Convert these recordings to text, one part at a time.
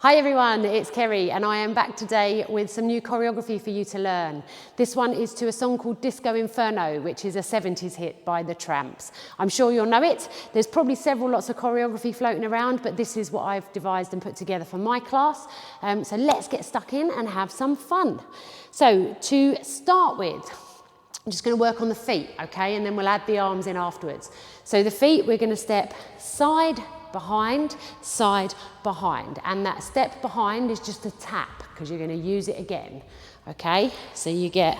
Hi everyone, it's Kerry and I am back today with some new choreography for you to learn. This one is to a song called Disco Inferno, which is a 70s hit by the Tramps. I'm sure you'll know it. There's probably lots of choreography floating around, but this is what I've devised and put together for my class. So let's get stuck in and have some fun. So to start with, I'm just going to work on the feet, okay? And then we'll add the arms in afterwards. So the feet, we're going to step side, behind, side, behind. And that step behind is just a tap because you're going to use it again, okay? So you get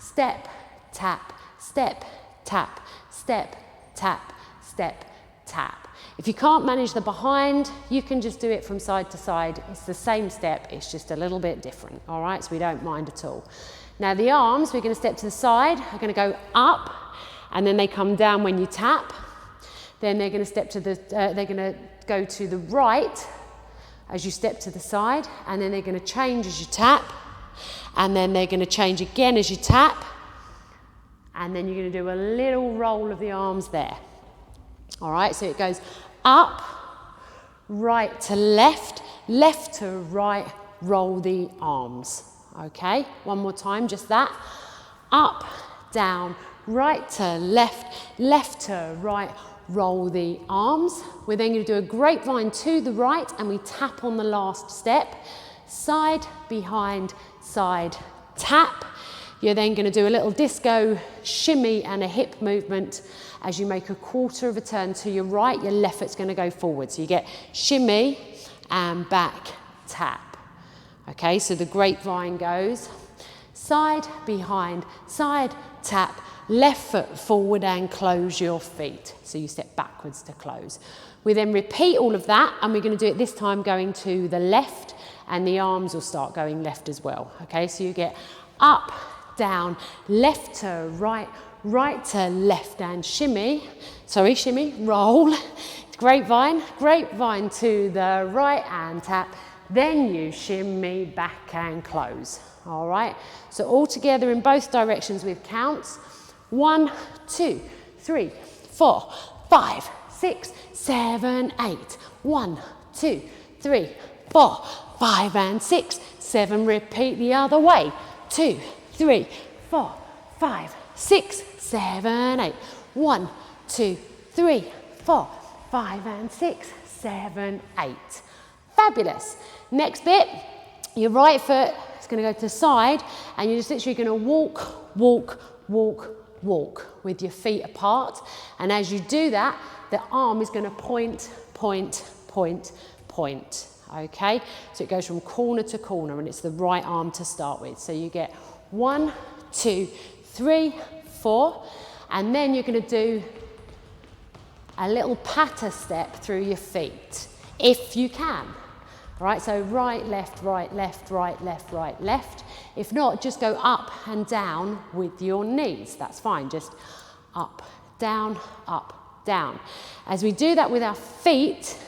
step, tap, step, tap, step, tap, step, tap. If you can't manage the behind, you can just do it from side to side. It's the same step, it's just a little bit different, all right? So we don't mind at all. Now the arms, we're going to step to the side, are going to go up, and then they come down when you tap. Then they're going to step to the, they're going to go to the right as you step to the side, and then they're going to change as you tap, and then they're going to change again as you tap, and then you're going to do a little roll of the arms there. All right, so it goes up, right to left, left to right, roll the arms. Okay, one more time, just that. Up, down, right to left, left to right, roll the arms. We're then going to do a grapevine to the right and we tap on the last step. Side, behind, side, tap. You're then going to do a little disco shimmy and a hip movement as you make a quarter of a turn to your right. Your left foot's going to go forward. So you get shimmy and back, tap. Okay, so the grapevine goes side, behind, side, tap, left foot forward and close your feet. So you step backwards to close. We then repeat all of that and we're going to do it this time going to the left and the arms will start going left as well. Okay, so you get up, down, left to right, right to left and shimmy, roll, grapevine, grapevine to the right and tap, then you shimmy back and close. All right, so all together in both directions with counts. 1, 2, 3, 4, 5, 6, 7, 8. 1, 2, 3, 4, 5 and 6, 7. Repeat the other way. 2, 3, 4, 5, 6, 7, 8. 1, 2, 3, 4, 5 and 6, 7, 8. Fabulous. Next bit, your right foot is going to go to the side and you're just literally going to walk, walk, walk, walk with your feet apart, and as you do that the arm is going to point, point, point, point. Okay, so it goes from corner to corner and it's the right arm to start with. So you get 1, 2, 3, 4, and then you're going to do a little patter step through your feet if you can. Right, so right, left, right, left, right, left, right, left. If not, just go up and down with your knees. That's fine, just up, down, up, down. As we do that with our feet,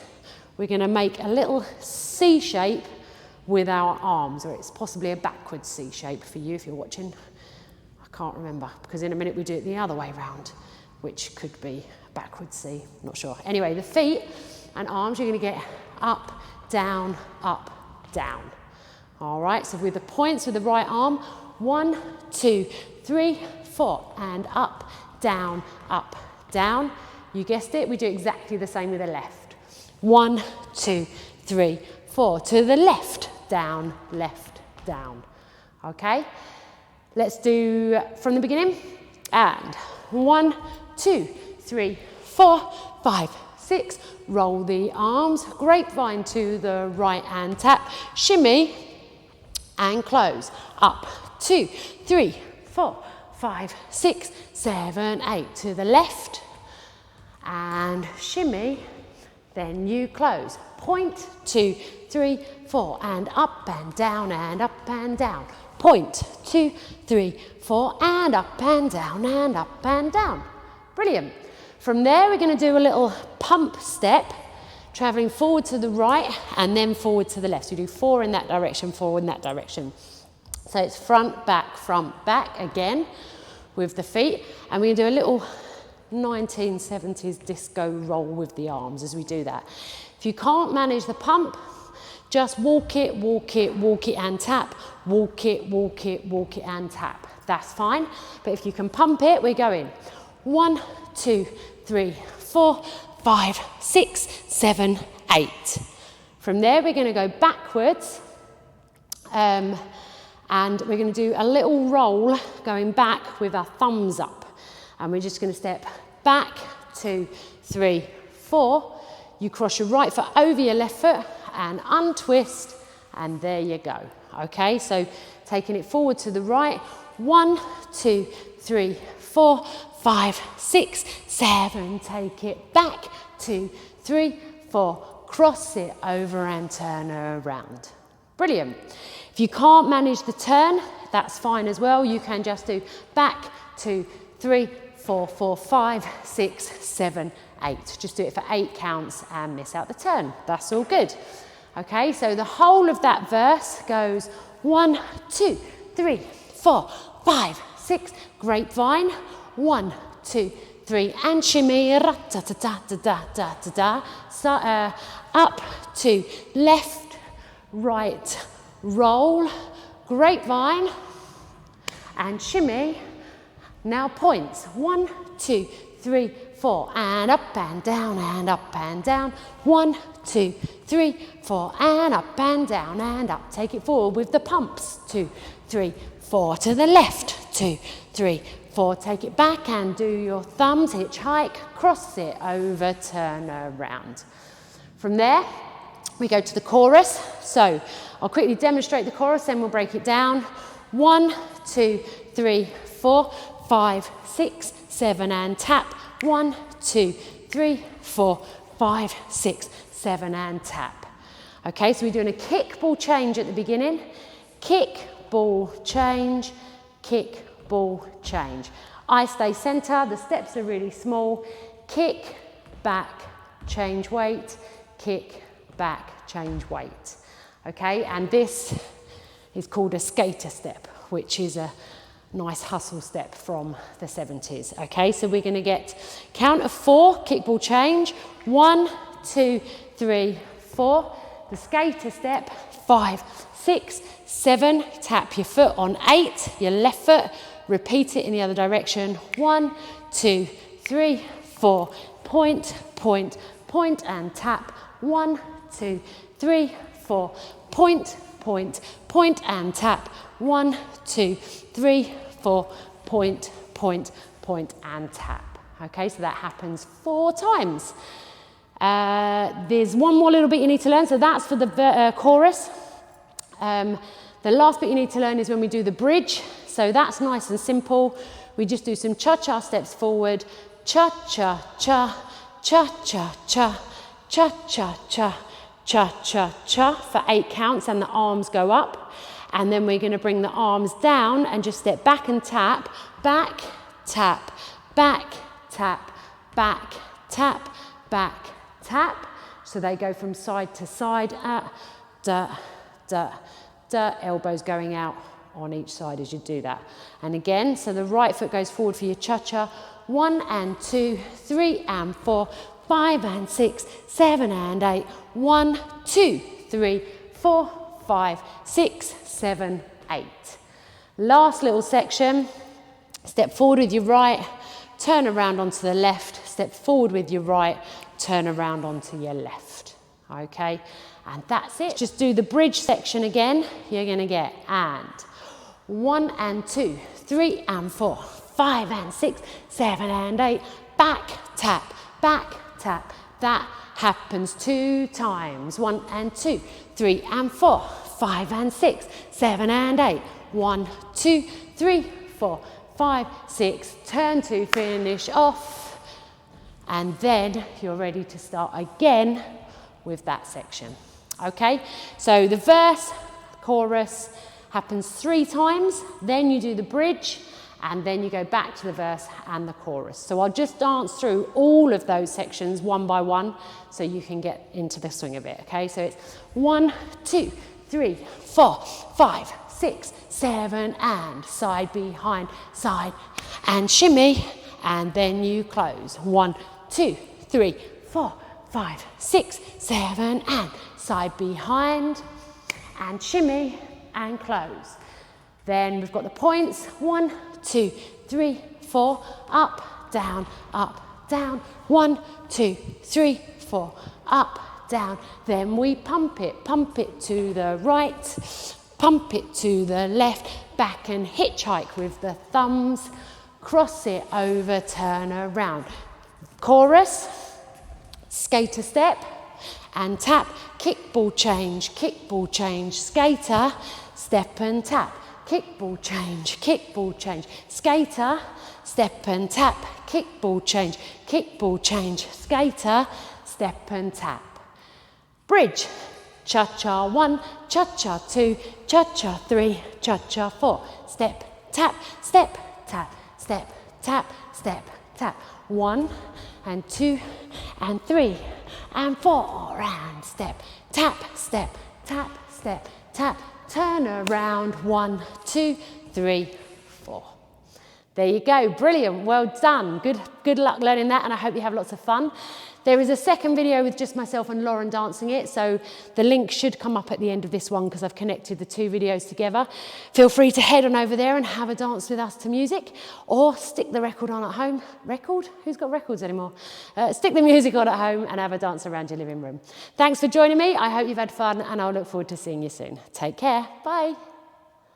we're going to make a little C shape with our arms, or it's possibly a backwards C shape for you if you're watching. I can't remember, because in a minute we do it the other way round, which could be backwards C, not sure. Anyway, the feet and arms, you're going to get up, down, up, down. All right, so with the points with the right arm, 1, 2, 3, 4, and up, down, up, down. You guessed it, we do exactly the same with the left. 1, 2, 3, 4, to the left, down, down. Okay, let's do from the beginning. And 1, 2, 3, 4, 5, 6, roll the arms, grapevine to the right and tap, shimmy and close. Up, 2, 3, 4, 5, 6, 7, 8. To the left and shimmy, then you close. Point, 2, 3, 4, and up and down and up and down. Point, 2, 3, 4, and up and down and up and down. Brilliant. From there, we're going to do a little pump step, traveling forward to the right and then forward to the left. So you do 4 in that direction, 4 in that direction. So it's front, back again with the feet. And we're going to do a little 1970s disco roll with the arms as we do that. If you can't manage the pump, Just walk it, walk it, walk it and tap. Walk it, walk it, walk it and tap. That's fine. But if you can pump it, we're going 1, 2, 3, 4, 5, 6, 7, 8. From there, we're going to go backwards. And we're going to do a little roll going back with our thumbs up. And we're just going to step back, 2, 3, 4. You cross your right foot over your left foot and untwist, and there you go. Okay, so taking it forward to the right. 1, 2, 3, 4, 5, 6, 7. Take it back. 2, 3, 4. Cross it over and turn around. Brilliant. If you can't manage the turn, that's fine as well. You can just do back, 2, 3, 4, 4, 5, 6, 7, 8. Just do it for 8 counts and miss out the turn. That's all good. Okay, so the whole of that verse goes 1, 2, 3, 4, 5, 6. Grapevine. 1, 2, 3, and shimmy. Ra-ta-ta-ta-ta-ta-ta-ta. So, up to left, right, roll, grapevine, and shimmy. Now points. 1, 2, 3, 4, and up and down and up and down. 1, 2, 3, 4, and up and down and up. Take it forward with the pumps. 2, 3, 4 to the left. 2, 3, 4. Take it back and do your thumbs. Hitchhike, cross it over, turn around. From there, we go to the chorus. So I'll quickly demonstrate the chorus, then we'll break it down. 1, 2, 3, 4, 5, 6, 7, and tap. 1, 2, 3, 4, 5, 6, 7, and tap. Okay, so we're doing a kick, ball, change at the beginning. Kick, ball, change, kick, ball, change. I stay center, the steps are really small. Kick, back, change weight, kick, back, change weight. Okay, and this is called a skater step, which is a nice hustle step from the 70s. Okay, so we're going to get count of 4, kick, ball, change. 1, 2, 3, 4. The skater step. 5, 6, 7. Tap your foot on 8, your left foot. Repeat it in the other direction. 1, 2, 3, 4. Point, point, point, and tap. 1, 2, 3, 4. Point, point, point, and tap. 1, 2, 3, 4. Point, point, point, and tap. Okay, so that happens 4 times. There's one more little bit you need to learn, so that's for the chorus. The last bit you need to learn is when we do the bridge. So that's nice and simple. We just do some cha-cha steps forward. Cha-cha-cha, cha-cha-cha, cha-cha-cha, cha-cha-cha for 8 counts, and the arms go up. And then we're going to bring the arms down and just step back and tap. Back, tap, back, tap, back, tap, back, tap. So they go from side to side. Da, da, da. Elbows going out on each side as you do that. And again, so the right foot goes forward for your cha-cha. 1 and 2, 3 and 4, 5 and 6, 7 and 8. 1, 2, 3, 4, 5, 6, 7, 8. Last little section. Step forward with your right, turn around onto the left, step forward with your right, turn around onto your left. Okay, and that's it. Just do the bridge section again. You're going to get and 1 and 2, 3 and 4, 5 and 6, 7 and 8. Back, tap, back, tap. That happens 2 times. 1 and 2, 3 and 4, 5 and 6, 7 and 8. 1, 2, 3, 4, 5, 6. Turn to finish off. And then you're ready to start again with that section. Okay, so the verse, chorus happens 3 times, then you do the bridge, and then you go back to the verse and the chorus. So I'll just dance through all of those sections one by one so you can get into the swing of it. Okay, so it's 1, 2, 3, 4, 5, 6, 7, and side, behind, side, and shimmy, and then you close. 1, 2, 3, 4, 5, 6, 7, and side behind, and shimmy, and close. Then we've got the points, 1, 2, 3, 4, up, down, 1, 2, 3, 4, up, down. Then we pump it to the right, pump it to the left, back and hitchhike with the thumbs, cross it over, turn around. Chorus, skater step and tap, kickball change, skater, step and tap, kickball change, skater, step and tap, kickball change, skater, step and tap. Bridge, cha-cha 1, cha-cha 2, cha-cha 3, cha-cha 4, step, tap, step, tap, step, tap, step, tap. 1 and 2 and 3 and 4 and step, tap, step, tap, step, tap, turn around, 1, 2, 3, 4. There you go, brilliant, well done. Good luck learning that, and I hope you have lots of fun. There is a second video with just myself and Lauren dancing it, so the link should come up at the end of this one because I've connected the two videos together. Feel free to head on over there and have a dance with us to music, or stick the record on at home. Record? Who's got records anymore? Stick the music on at home and have a dance around your living room. Thanks for joining me. I hope you've had fun, and I'll look forward to seeing you soon. Take care. Bye.